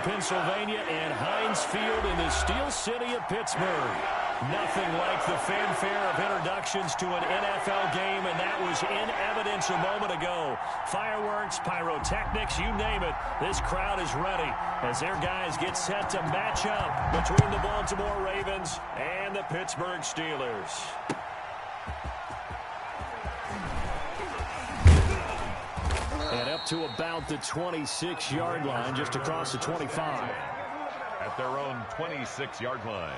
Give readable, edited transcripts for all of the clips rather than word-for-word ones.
Pennsylvania, and Heinz Field in the Steel City of Pittsburgh. Nothing like the fanfare of introductions to an NFL game, and that was in evidence a moment ago. Fireworks, pyrotechnics, you name it. This crowd is ready as their guys get set to match up between the Baltimore Ravens and the Pittsburgh Steelers. And up to about the 26-yard line, just across the 25. At their own 26-yard line.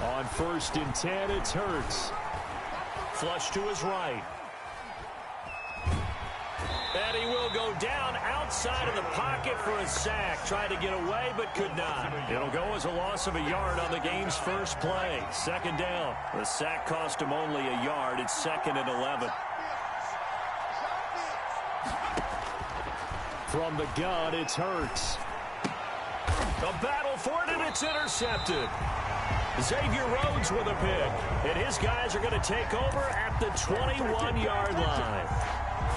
On 1st and 10, it's Hurts. Flush to his right. And he will go down outside of the pocket for a sack. Tried to get away, but could not. It'll go as a loss of a yard on the game's first play. 2nd down. The sack cost him only a yard. It's 2nd and 11. From the gun, it's Hurts. A battle for it, and it's intercepted. Xavier Rhodes with a pick. And his guys are going to take over at the 21-yard line.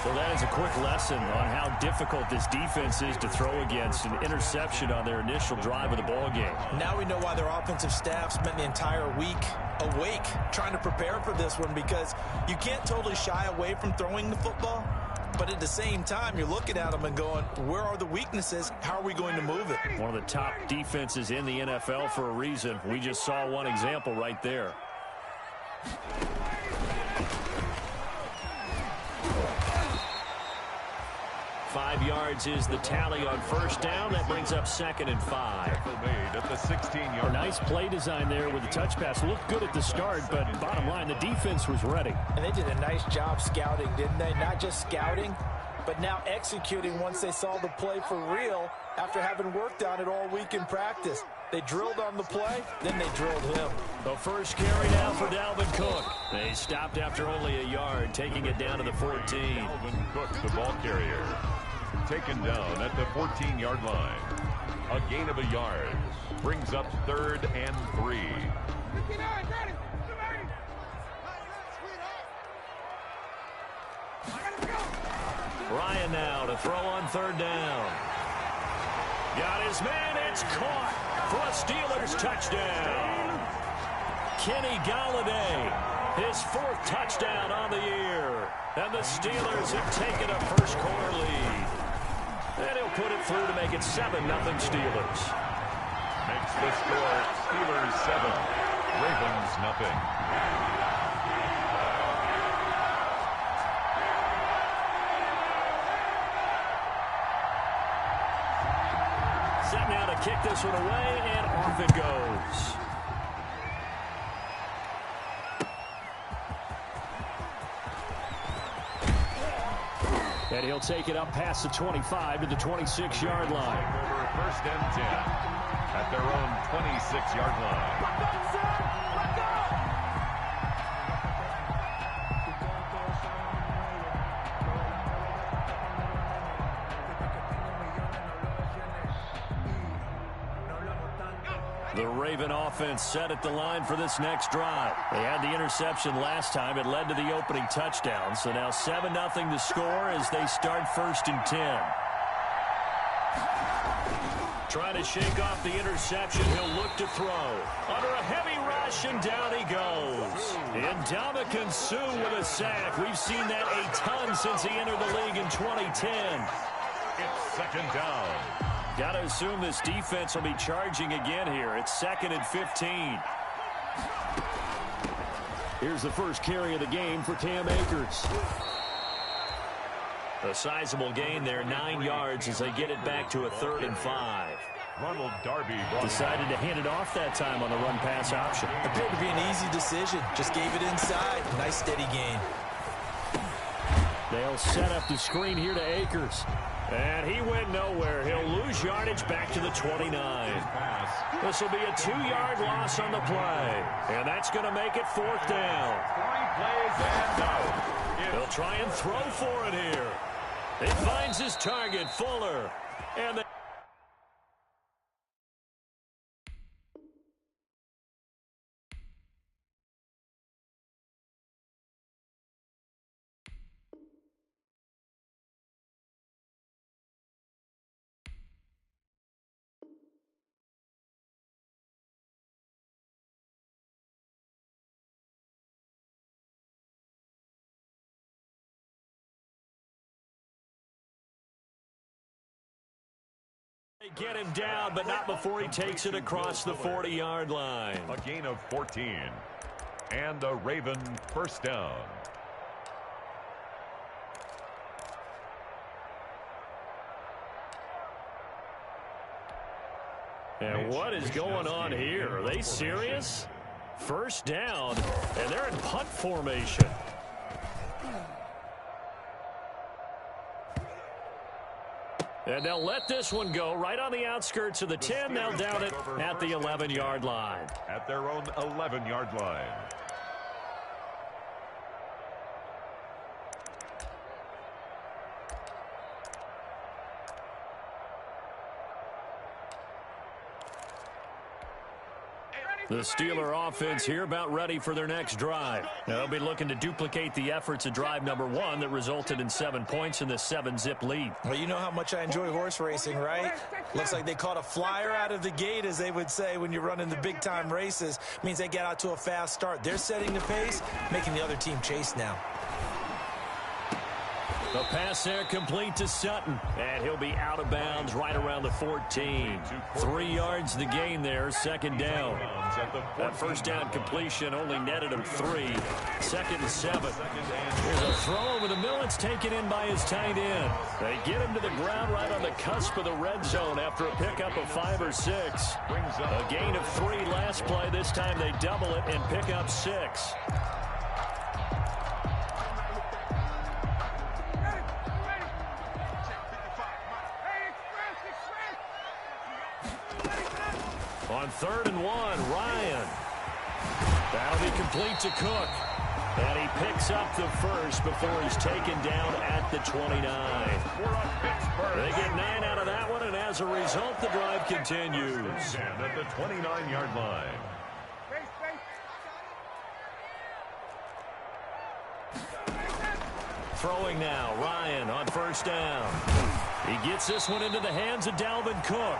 Well, that is a quick lesson on how difficult this defense is to throw against. An interception on their initial drive of the ball game. Now we know why their offensive staff spent the entire week awake trying to prepare for this one, because you can't totally shy away from throwing the football. But at the same time, you're looking at them and going, where are the weaknesses? How are we going to move it? One of the top defenses in the NFL for a reason. We just saw one example right there. Five yards is the tally on 1st down. That brings up 2nd and 5. Made at the 16-yard. Nice play design there with the touch pass. Looked good at the start, but bottom line, the defense was ready. And they did a nice job scouting, didn't they? Not just scouting, but now executing once they saw the play for real after having worked on it all week in practice. They drilled on the play, then they drilled him. The first carry now for Dalvin Cook. They stopped after only a yard, taking it down to the 14. Dalvin Cook, the ball carrier, taken down at the 14-yard line. A gain of a yard brings up 3rd and 3. Ryan now to throw on 3rd down. Got his man, it's caught for a Steelers touchdown. Kenny Golladay, his 4th touchdown on the year. And the Steelers have taken a first-quarter lead. And he'll put it through to make it 7-0 Steelers. Makes the score Steelers 7, Ravens nothing. Set now to kick this one away, and off it goes. And he'll take it up past the 25 to the 26-yard line. Over 1st and 10 at their own 26-yard line. The Raven offense set at the line for this next drive. They had the interception last time. It led to the opening touchdown. So now 7-0 to score as they start 1st and 10. Trying to shake off the interception. He'll look to throw. Under a heavy rush, and down he goes. And Ndamukong Suh with a sack. We've seen that a ton since he entered the league in 2010. It's 2nd down. Got to assume this defense will be charging again here. It's 2nd and 15. Here's the first carry of the game for Cam Akers. A sizable gain there, 9 yards as they get it back to a 3rd and 5. Ronald Darby decided to hand it off that time on the run-pass option. Appeared to be an easy decision. Just gave it inside. Nice steady gain. They'll set up the screen here to Akers. And he went nowhere. He'll lose yardage back to the 29. This will be a 2-yard loss on the play. And that's going to make it 4th down. 3 plays and out. He'll try and throw for it here. He finds his target, Fuller. And the they get him down, but not before he takes it across the 40-yard line. A gain of 14. And a Raven first down. And what is going on here? Are they serious? First down, and they're in punt formation. And they'll let this one go right on the outskirts of the 10. They'll down it at the 11-yard line. At their own 11-yard line. The Steeler offense here about ready for their next drive. They'll be looking to duplicate the efforts of drive number 1 that resulted in 7 points in the 7-zip lead. Well, you know how much I enjoy horse racing, right? Looks like they caught a flyer out of the gate, as they would say when you're running the big-time races. Means they get out to a fast start. They're setting the pace, making the other team chase now. The pass there complete to Sutton, and he'll be out of bounds right around the 14. 3 yards the gain there, 2nd down. That first down completion only netted him 3. 2nd and 7. Here's a throw over the middle. It's taken in by his tight end. They get him to the ground right on the cusp of the red zone after a pickup of 5 or 6. A gain of 3 last play. This time they double it and pick up 6. On 3rd and 1, Ryan. That'll be complete to Cook. And he picks up the first before he's taken down at the 29. They get 9 out of that one, and as a result, the drive continues. And at the 29-yard line. Throwing now, Ryan on 1st down. He gets this one into the hands of Dalvin Cook.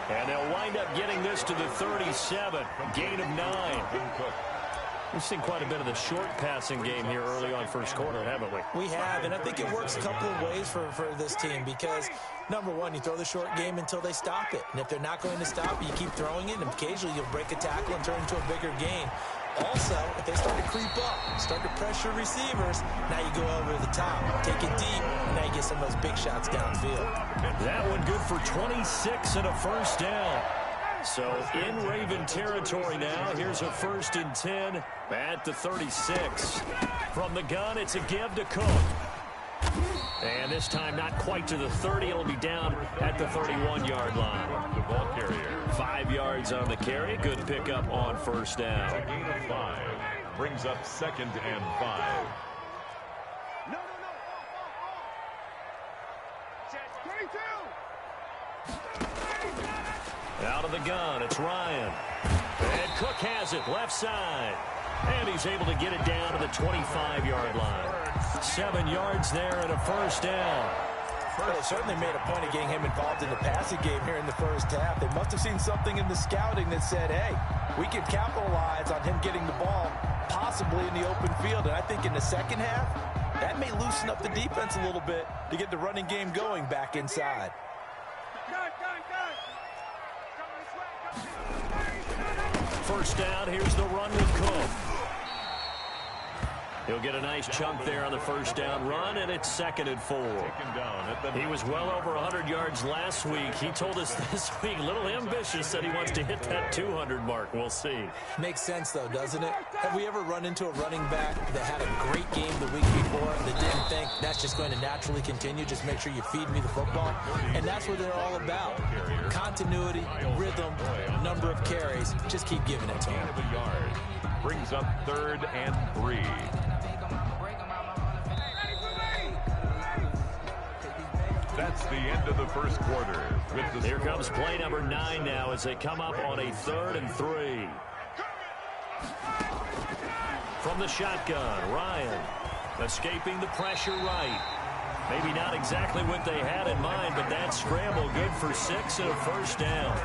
And they'll wind up getting this to the 37. Gain of 9. We've seen quite a bit of the short passing game here early on first quarter, haven't we? We have, and I think it works a couple of ways for this team because, number one, you throw the short game until they stop it. And if they're not going to stop it, you keep throwing it, and occasionally you'll break a tackle and turn into a bigger game. Also, if they start to creep up, start to pressure receivers, now you go over the top, take it deep, and now you get some of those big shots downfield. That one good for 26 and a first down. So in Raven territory now. Here's a 1st and 10 at the 36. From the gun, it's a give to Cook. And this time not quite to the 30. It'll be down at the 31-yard line. The ball carrier. 5 yards on the carry. Good pickup on 1st down. A gain of 5. Brings up 2nd and 5. Out of the gun, it's Ryan. And Cook has it, left side. And he's able to get it down to the 25-yard line. 7 yards there and a first down. Well, they certainly made a point of getting him involved in the passing game here in the first half. They must have seen something in the scouting that said, hey, we can capitalize on him getting the ball possibly in the open field. And I think in the second half, that may loosen up the defense a little bit to get the running game going back inside. First down, here's the run with Cook. He'll get a nice chunk there on the first down run, and it's 2nd and 4. He was well over 100 yards last week. He told us this week, a little ambitious, said he wants to hit that 200 mark. We'll see. Makes sense, though, doesn't it? Have we ever run into a running back that had a great game the week before that didn't think that's just going to naturally continue? Just make sure you feed me the football. And that's what they're all about. Continuity, rhythm, number of carries. Just keep giving it to him. Brings up 3rd and 3. That's the end of the first quarter. Here comes play number 9 now as they come up on a 3rd and 3. From the shotgun, Ryan escaping the pressure right. Maybe not exactly what they had in mind, but that scramble good for 6 and a first down.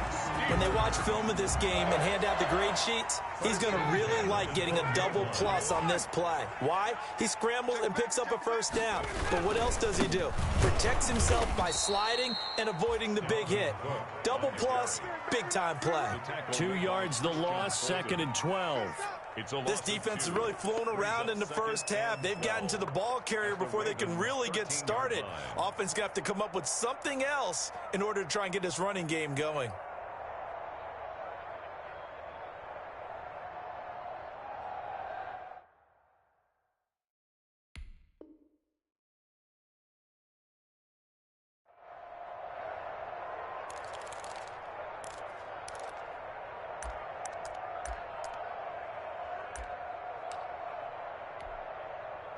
When they watch film of this game and hand out the grade sheets, he's going to really like getting a double plus on this play. Why? He scrambles and picks up a first down. But what else does he do? Protects himself by sliding and avoiding the big hit. Double plus, big-time play. 2 yards the loss, 2nd and 12. This defense has really flown around in the first half. They've gotten to the ball carrier before they can really get started. Offense got to come up with something else in order to try and get this running game going.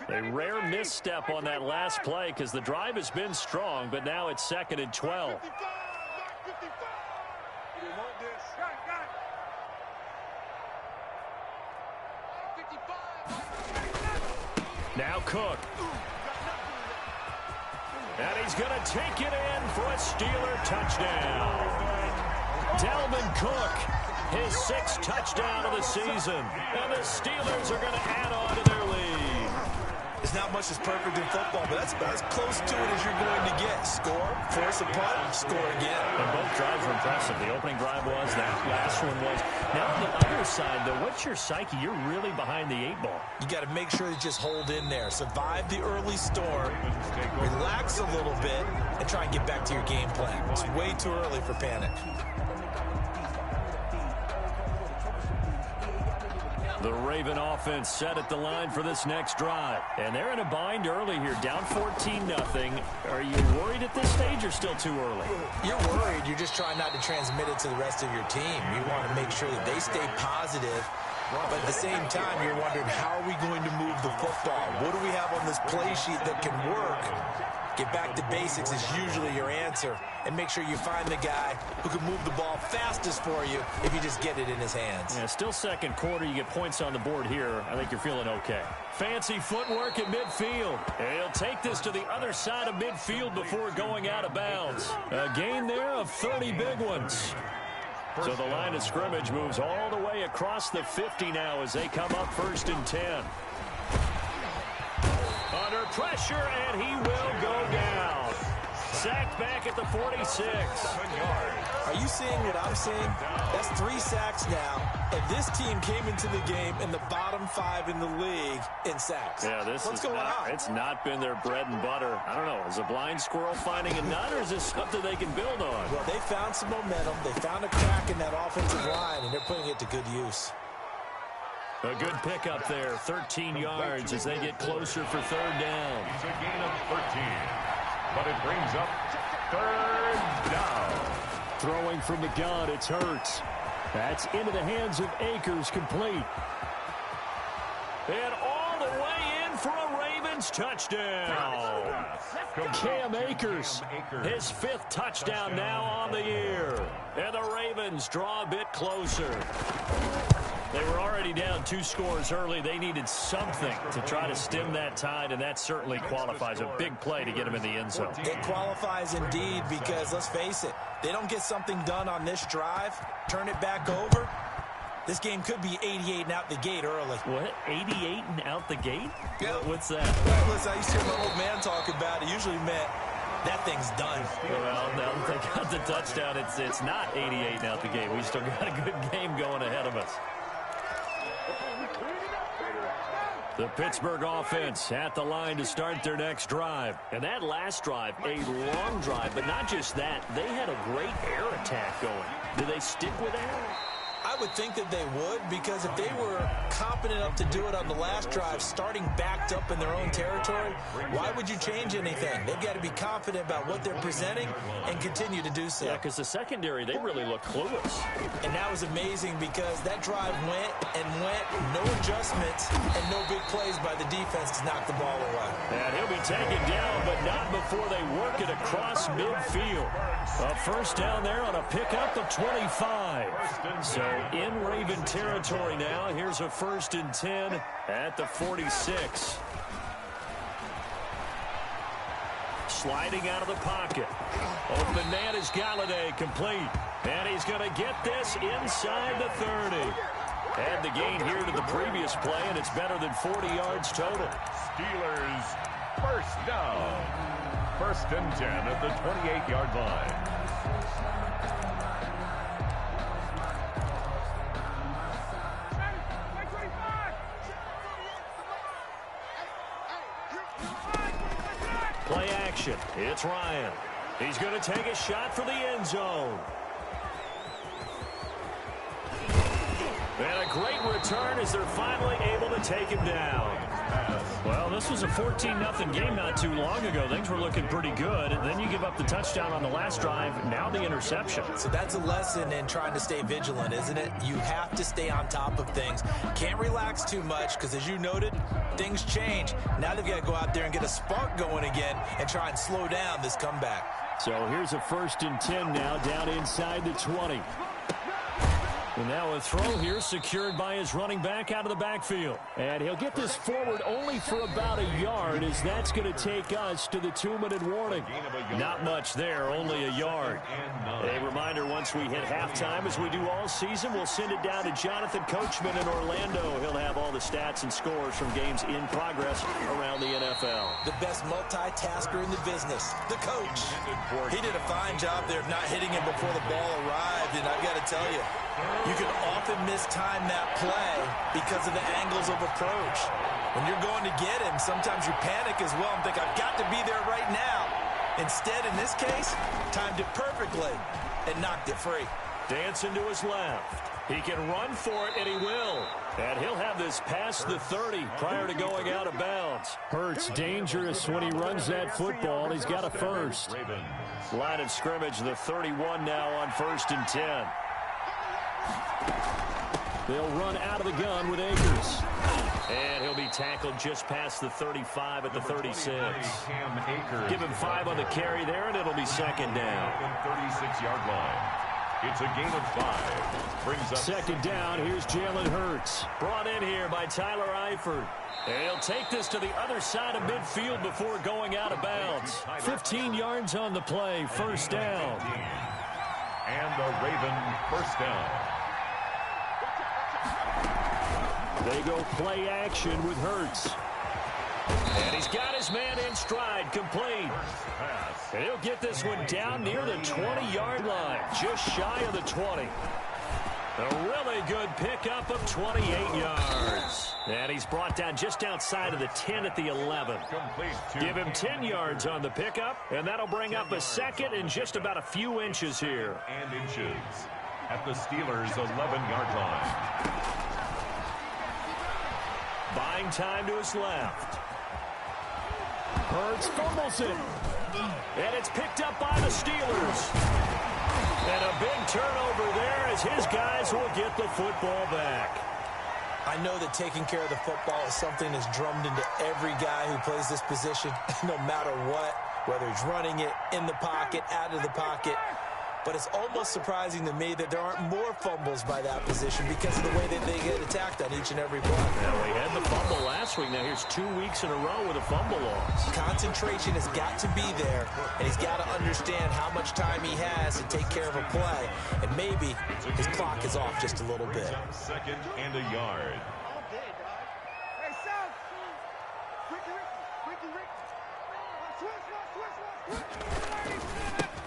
A rare misstep on that last play because the drive has been strong, but now it's 2nd and 12. Now Cook. And he's going to take it in for a Steeler touchdown. Dalvin Cook, his 6th touchdown of the season. And the Steelers are going to add on to their lead. It's not much that's perfect in football, but that's about as close to it as you're going to get. Score, force a punt, score again. And both drives were impressive. The opening drive was, that last one was. Now on the other side, though, what's your psyche? You're really behind the 8 ball. You got to make sure you just hold in there. Survive the early storm, relax a little bit, and try and get back to your game plan. It's way too early for panic. The Raven offense set at the line for this next drive. And they're in a bind early here, down 14-0. Are you worried at this stage or still too early? You're worried. You're just trying not to transmit it to the rest of your team. You want to make sure that they stay positive. But at the same time, you're wondering, how are we going to move the football? What do we have on this play sheet that can work? Get back to basics is usually your answer. And make sure you find the guy who can move the ball fastest for you if you just get it in his hands. Yeah, still second quarter. You get points on the board here. I think you're feeling okay. Fancy footwork at midfield. And he'll take this to the other side of midfield before going out of bounds. A gain there of 30 big ones. So the line of scrimmage moves all the way across the 50 now as they come up 1st and 10. Under pressure, and he will go down. Sacked back at the 46. Are you seeing what I'm seeing? That's 3 sacks now, and this team came into the game in the bottom 5 in the league in sacks. Yeah, What's going on? It's not been their bread and butter. I don't know. Is a blind squirrel finding a nut, or is this something they can build on? Well, they found some momentum. They found a crack in that offensive line, and they're putting it to good use. A good pickup there, 13 yards as they get closer for 3rd down. It's a gain of 13, but it brings up 3rd down. Throwing from the gun, it's Hurts. That's into the hands of Akers, complete. And all the way in for a Ravens touchdown. Cam Akers, his 5th touchdown now on the year. And the Ravens draw a bit closer. They were already down 2 scores early. They needed something to try to stem that tide, and that certainly qualifies. A big play to get them in the end zone. It qualifies indeed because, let's face it, they don't get something done on this drive, turn it back over, this game could be 88 and out the gate early. What? 88 and out the gate? Yeah. What's that? Well, listen, I used to hear my old man talk about it. Usually meant that thing's done. Well, now that they got the touchdown, it's not 88 and out the gate. We still got a good game going ahead of us. The Pittsburgh offense at the line to start their next drive. And that last drive, a long drive, but not just that. They had a great air attack going. Do they stick with that? I would think that they would, because if they were competent enough to do it on the last drive, starting backed up in their own territory, why would you change anything? They've got to be confident about what they're presenting and continue to do so. Yeah, because the secondary, they really look clueless. And that was amazing because that drive went and went, no adjustments, and no big plays by the defense to knock the ball away. And he'll be taken down, but not before they work it across midfield. A first down there on a pickup of 25. So in Raven territory now. Here's a 1st and 10 at the 46. Sliding out of the pocket. Open man is Galladay, complete. And he's going to get this inside the 30. And the gain here to the previous play, and it's better than 40 yards total. Steelers first down. 1st and 10 at the 28-yard line. Play action. It's Ryan. He's going to take a shot for the end zone. And a great return as they're finally able to take him down. Well, this was a 14-0 game not too long ago. Things were looking pretty good. And then you give up the touchdown on the last drive. Now the interception. So that's a lesson in trying to stay vigilant, isn't it? You have to stay on top of things. Can't relax too much because, as you noted, things change. Now they've got to go out there and get a spark going again and try and slow down this comeback. So here's a 1st and 10 now down inside the 20. And now a throw here secured by his running back out of the backfield. And he'll get this forward only for about a yard, as that's going to take us to the 2-minute warning. Not much there, only a yard. A reminder, once we hit halftime, as we do all season, we'll send it down to Jonathan Coachman in Orlando. He'll have all the stats and scores from games in progress around the NFL. The best multitasker in the business, the coach. He did a fine job there of not hitting him before the ball arrived, and I've got to tell you, you can often mistime that play because of the angles of approach. When you're going to get him, sometimes you panic as well and think, I've got to be there right now. Instead, in this case, timed it perfectly and knocked it free. Dancing to his left. He can run for it, and he will. And he'll have this past the 30 prior to going out of bounds. Hurts dangerous when he runs that football. He's got a first. Line of scrimmage, the 31 now on 1st and 10. They'll run out of the gun with Akers. And he'll be tackled just past the 35 at the 36. Give him 5 on the carry there, and it'll be 2nd down. 36-yard line. It's a gain of 5. Brings up 2nd down. Here's Jalen Hurts. Brought in here by Tyler Eifert. And he'll take this to the other side of midfield before going out of bounds. 15 yards on the play. 1st down. And the Raven first down. They go play action with Hurts. And he's got his man in stride, complete. And he'll get this one down near the 20-yard line, just shy of the 20. A really good pickup of 28 yards. And he's brought down just outside of the 10 at the 11. Give him 10 yards on the pickup, and that'll bring up a 2nd and just about a few inches here. And inches at the Steelers' 11-yard line. Buying time to his left. Hurts fumbles it. And it's picked up by the Steelers. And a big turnover there as his guys will get the football back. I know that taking care of the football is something that's drummed into every guy who plays this position, no matter what, whether he's running it, in the pocket, out of the pocket. But it's almost surprising to me that there aren't more fumbles by that position because of the way that they get attacked on each and every play. Now, we had the fumble last week. Now, here's 2 weeks in a row with a fumble loss. Concentration has got to be there, and he's got to understand how much time he has to take care of a play. And maybe his clock is off just a little bit. 2nd and a yard.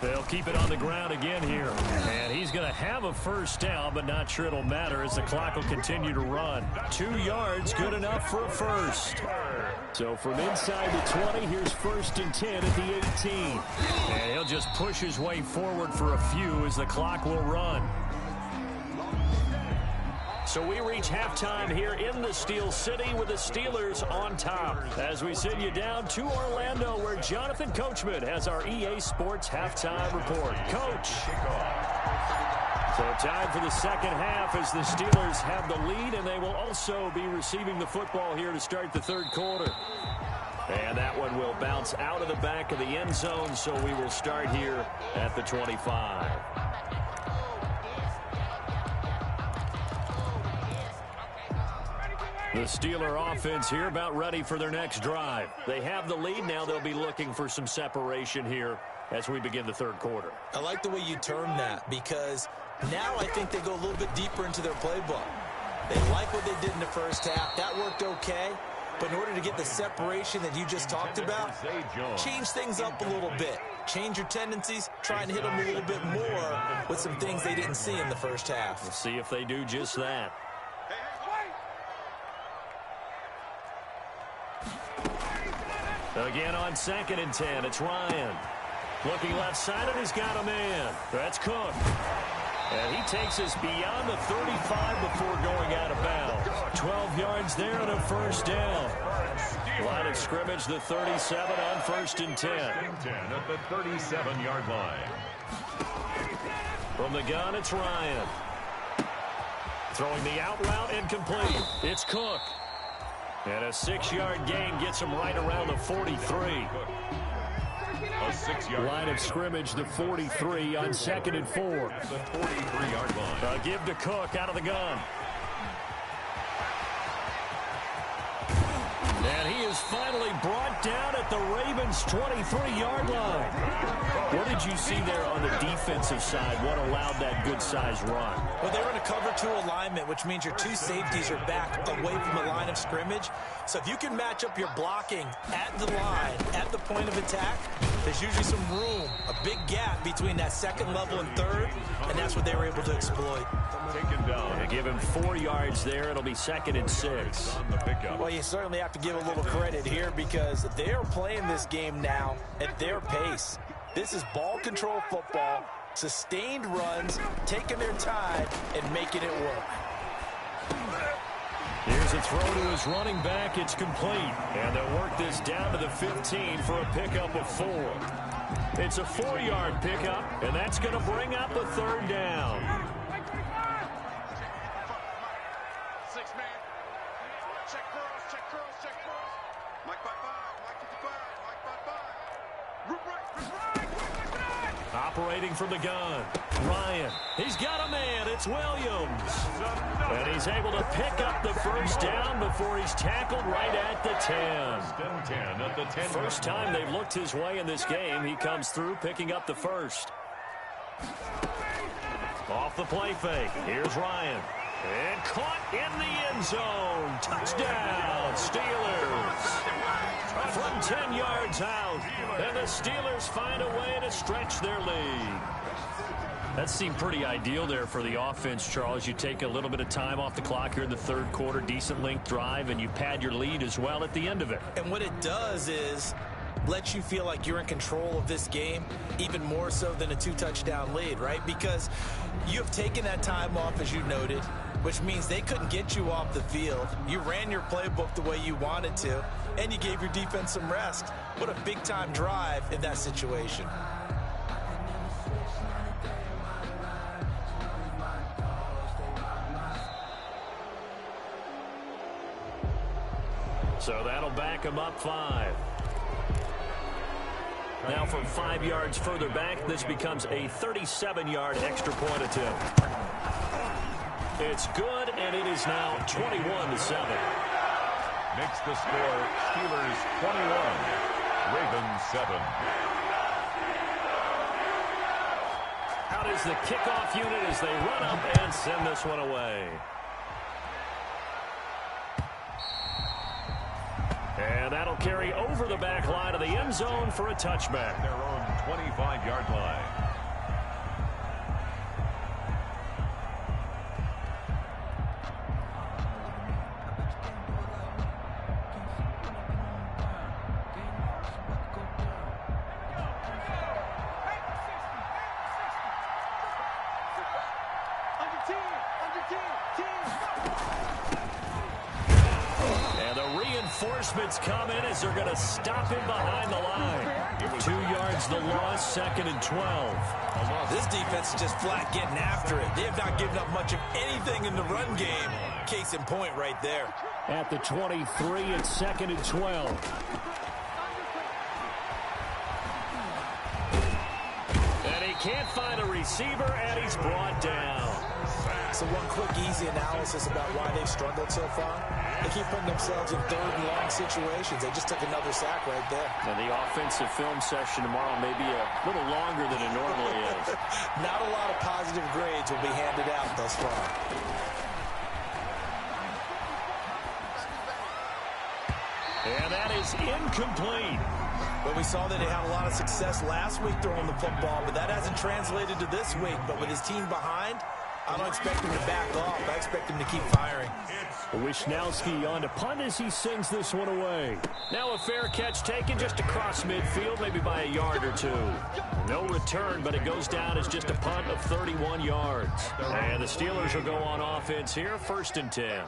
They'll keep it on the ground again here. And he's going to have a first down, but not sure it'll matter as the clock will continue to run. 2 yards, good enough for a first. So from inside the 20, here's 1st and 10 at the 18. And he'll just push his way forward for a few as the clock will run. So we reach halftime here in the Steel City with the Steelers on top. As we send you down to Orlando where Jonathan Coachman has our EA Sports halftime report. Coach. So time for the second half as the Steelers have the lead, and they will also be receiving the football here to start the third quarter. And that one will bounce out of the back of the end zone, so we will start here at the 25. The Steeler offense here about ready for their next drive. They have the lead now. They'll be looking for some separation here as we begin the third quarter. I like the way you term that because now I think they go a little bit deeper into their playbook. They like what they did in the first half. That worked okay. But in order to get the separation that you just talked about, change things up a little bit. Change your tendencies, try and hit them a little bit more with some things they didn't see in the first half. We'll see if they do just that. Again on 2nd and 10, it's Ryan. Looking left side, and he's got a man. That's Cook. And he takes us beyond the 35 before going out of bounds. 12 yards there and a first down. Line of scrimmage, the 37 on 1st and 10. 10 at the 37-yard line. From the gun, it's Ryan. Throwing the out route, incomplete. It's Cook. And a 6-yard gain gets him right around the 43. A 6-yard line of scrimmage, the 43 on 2nd and 4. The 43-yard line. A give to Cook out of the gun. And he is finally brought down at the Ravens' 23-yard line. What did you see there on the defensive side? What allowed that good-sized run? Well, they were in a cover 2 alignment, which means your 2 safeties are back away from the line of scrimmage. So if you can match up your blocking at the line, at the point of attack, there's usually some room, a big gap between that 2nd level and 3rd, and that's what they were able to exploit. Taken down. They give him 4 yards there. It'll be 2nd and 6. On the pickup. Well, you certainly have to give a little credit here because they are playing this game now at their pace. This is ball control football, sustained runs, taking their time, and making it work. Here's a throw to his running back. It's complete. And they'll work this down to the 15 for a pickup of 4. It's a 4-yard pickup, and that's going to bring up a 3rd down. Operating from the gun, Ryan. He's got a man. It's Williams. And he's able to pick up the first down before he's tackled right at the 10. First time they've looked his way in this game. He comes through picking up the first. Off the play fake. Here's Ryan. And caught in the end zone. Touchdown, Steelers. From 10 yards out. And the Steelers find a way to stretch their lead. That seemed pretty ideal there for the offense, Charles. You take a little bit of time off the clock here in the third quarter, decent length drive, and you pad your lead as well at the end of it. And what it does is lets you feel like you're in control of this game, even more so than a 2-touchdown lead, right? Because you have taken that time off, as you noted, which means they couldn't get you off the field. You ran your playbook the way you wanted to, and you gave your defense some rest. What a big-time drive in that situation. So that'll back him up 5. Now from 5 yards further back, this becomes a 37-yard extra point attempt. It's good, and it is now 21-7. Makes the score Steelers 21, Ravens 7. Out is the kickoff unit as they run up and send this one away. And that'll carry over the back line of the end zone for a touchback. Their own 25-yard line. And the reinforcements come in as they're going to stop him behind the line. 2 yards the loss, 2nd and 12. This defense is just flat getting after it. They have not given up much of anything in the run game. Case in point right there. At the 23, it's 2nd and 12. And he can't find a receiver, and he's brought down. So one quick, easy analysis about why they've struggled so far. They keep putting themselves in 3rd and long situations. They just took another sack right there. And the offensive film session tomorrow may be a little longer than it normally is. Not a lot of positive grades will be handed out thus far. And that is incomplete. Well, we saw that he had a lot of success last week throwing the football, but that hasn't translated to this week. But with his team behind, I don't expect him to back off. I expect him to keep firing. Wisnowski on to punt as he sends this one away. Now a fair catch taken just across midfield, maybe by a yard or 2. No return, but it goes down as just a punt of 31 yards. And the Steelers will go on offense here, 1st and 10.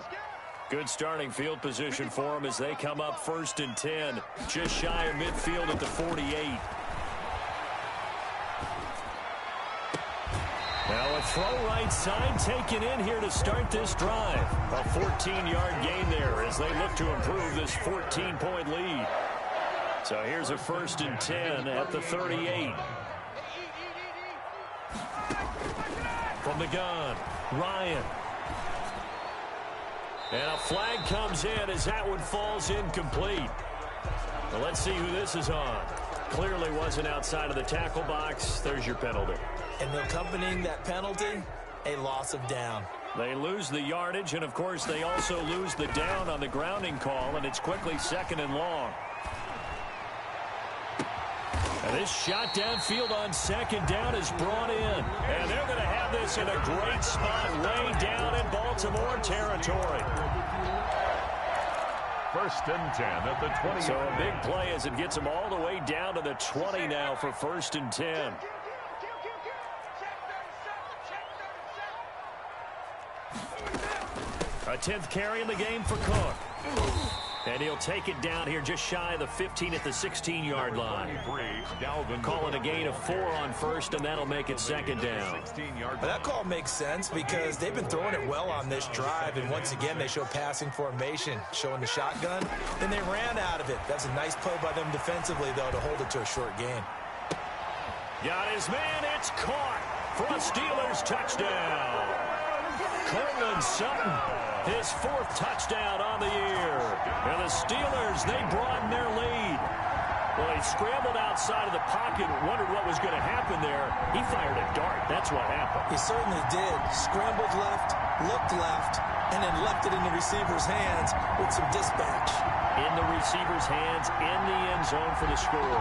Good starting field position for them as they come up 1st and 10, just shy of midfield at the 48. Now a throw right side taken in here to start this drive. A 14-yard gain there as they look to improve this 14-point lead. So here's a 1st and 10 at the 38. From the gun, Ryan. And a flag comes in as that one falls incomplete. Well, let's see who this is on. Clearly wasn't outside of the tackle box. There's your penalty. And accompanying that penalty, a loss of down. They lose the yardage, and, of course, they also lose the down on the grounding call, and it's quickly 2nd and long. And this shot downfield on 2nd down is brought in. And they're going to have this in a great spot way down in Baltimore territory. 1st and 10 at the 20. So a big play as it gets them all the way down to the 20 now for 1st and 10. A 10th carry in the game for Cook. And he'll take it down here just shy of the 15 at the 16-yard line. Call it a gain of 4 on 1st, and that'll make it 2nd down. Well, that call makes sense because they've been throwing it well on this drive, and once again they show passing formation, showing the shotgun, and they ran out of it. That's a nice play by them defensively, though, to hold it to a short gain. Got his man, it's caught for a Steelers touchdown. Cortland Sutton, his 4th touchdown on the year. And the Steelers, they broaden their lead. Well, he scrambled outside of the pocket, wondered what was going to happen there. He fired a dart. That's what happened. He certainly did. Scrambled left, looked left, and then left it in the receiver's hands with some dispatch. In the receiver's hands, in the end zone for the score.